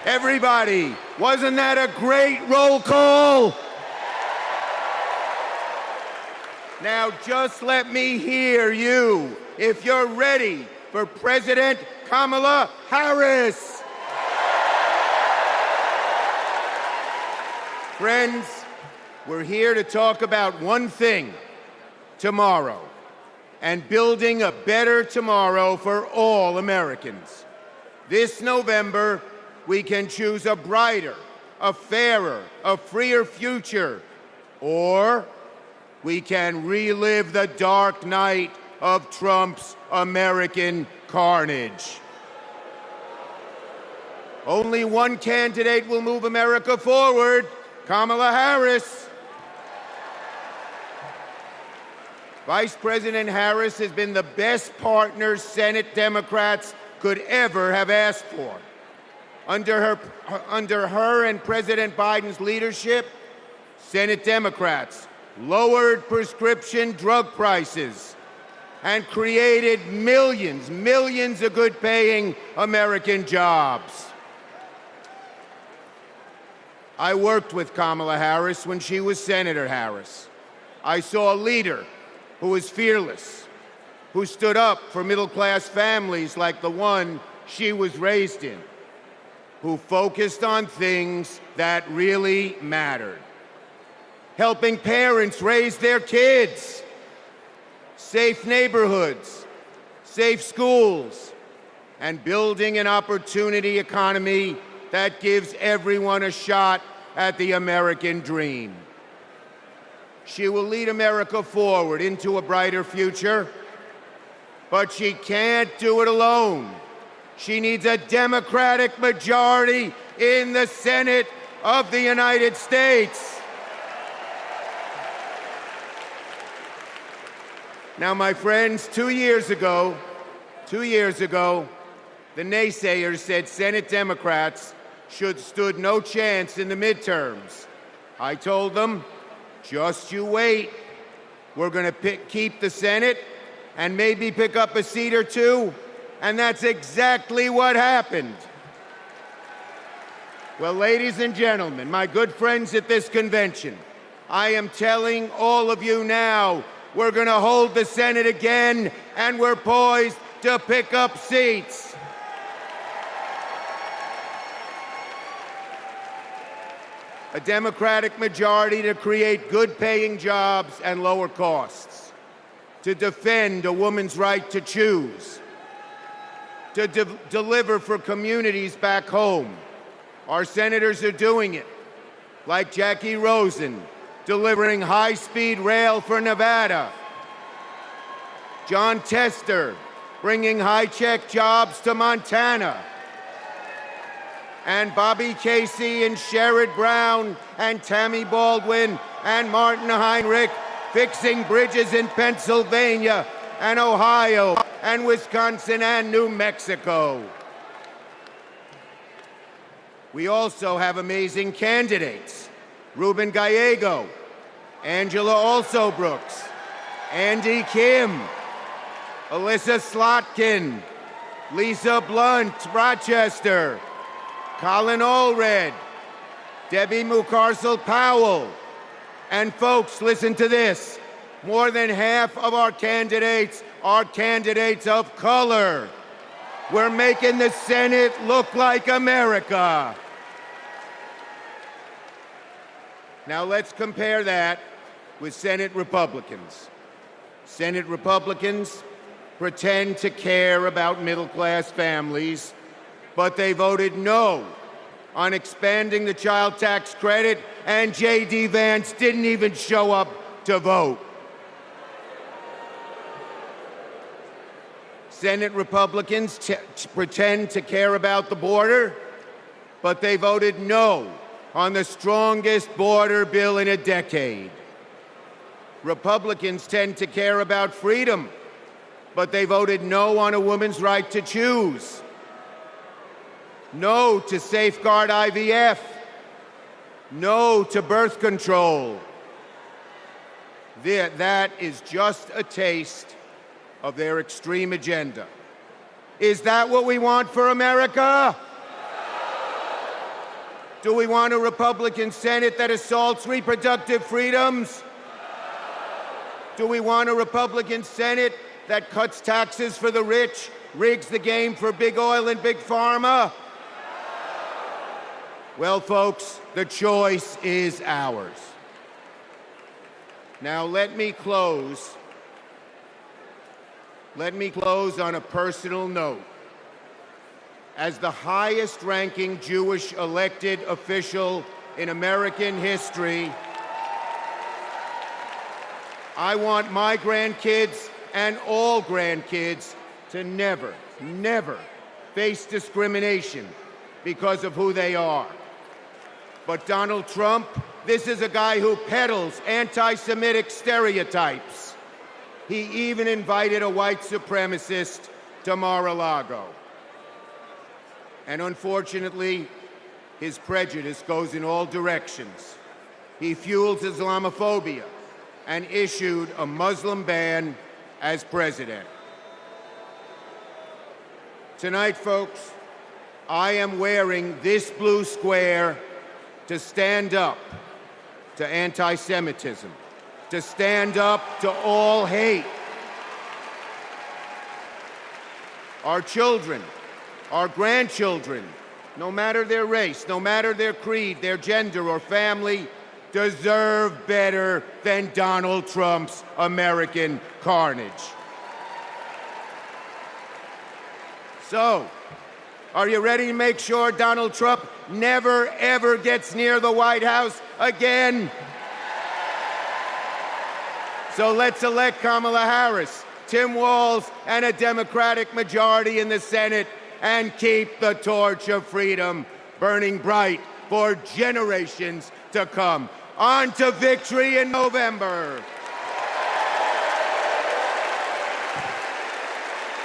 Everybody, wasn't that a great roll call? Now just let me hear you if you're ready for President Kamala Harris. Friends, we're here to talk about one thing, tomorrow, and building a better tomorrow for all Americans. This November, we can choose a brighter, a fairer, a freer future, or we can relive the dark night of Trump's American carnage. Only one candidate will move America forward, Kamala Harris. Vice President Harris has been the best partner Senate Democrats could ever have asked for. Under her and President Biden's leadership, Senate Democrats lowered prescription drug prices and created millions of good-paying American jobs. I worked with Kamala Harris when she was Senator Harris. I saw a leader who was fearless, who stood up for middle-class families like the one she was raised in, who focused on things that really mattered. Helping parents raise their kids, safe neighborhoods, safe schools, and building an opportunity economy that gives everyone a shot at the American dream. She will lead America forward into a brighter future, but she can't do it alone. She needs a Democratic majority in the Senate of the United States. Now, my friends, 2 years ago, the naysayers said Senate Democrats stood no chance in the midterms. I told them, just you wait. We're going to keep the Senate and maybe pick up a seat or two, and that's exactly what happened. Well, ladies and gentlemen, my good friends at this convention, I am telling all of you now, we're going to hold the Senate again, and we're poised to pick up seats. A Democratic majority to create good-paying jobs and lower costs, to defend a woman's right to choose, to deliver for communities back home. Our senators are doing it, like Jackie Rosen, delivering high-speed rail for Nevada. John Tester, bringing high-tech jobs to Montana. And Bobby Casey and Sherrod Brown and Tammy Baldwin and Martin Heinrich fixing bridges in Pennsylvania and Ohio and Wisconsin and New Mexico. We also have amazing candidates. Ruben Gallego, Angela Alsobrooks, Andy Kim, Alyssa Slotkin, Lisa Blunt, Rochester, Colin Allred, Debbie Mucarsel-Powell. And folks, listen to this. More than half of our candidates are candidates of color. We're making the Senate look like America. Now let's compare that with Senate Republicans. Senate Republicans pretend to care about middle-class families, but they voted no on expanding the child tax credit, and J.D. Vance didn't even show up to vote. Senate Republicans pretend to care about the border, but they voted no on the strongest border bill in a decade. Republicans tend to care about freedom, but they voted no on a woman's right to choose. No to safeguard IVF. No to birth control. That is just a taste of their extreme agenda. Is that what we want for America? Do we want a Republican Senate that assaults reproductive freedoms? Do we want a Republican Senate that cuts taxes for the rich, rigs the game for big oil and big pharma? Well, folks, the choice is ours. Now, let me close on a personal note. As the highest-ranking Jewish elected official in American history, I want my grandkids and all grandkids to never, never face discrimination because of who they are. But Donald Trump, this is a guy who peddles anti-Semitic stereotypes. He even invited a white supremacist to Mar-a-Lago. And unfortunately, his prejudice goes in all directions. He fuels Islamophobia and issued a Muslim ban as president. Tonight, folks, I am wearing this blue square to stand up to anti-Semitism, to stand up to all hate. Our children, our grandchildren, no matter their race, no matter their creed, their gender or family, deserve better than Donald Trump's American carnage. So, are you ready to make sure Donald Trump never, ever gets near the White House again? So let's elect Kamala Harris, Tim Walz, and a Democratic majority in the Senate and keep the torch of freedom burning bright for generations to come. On to victory in November.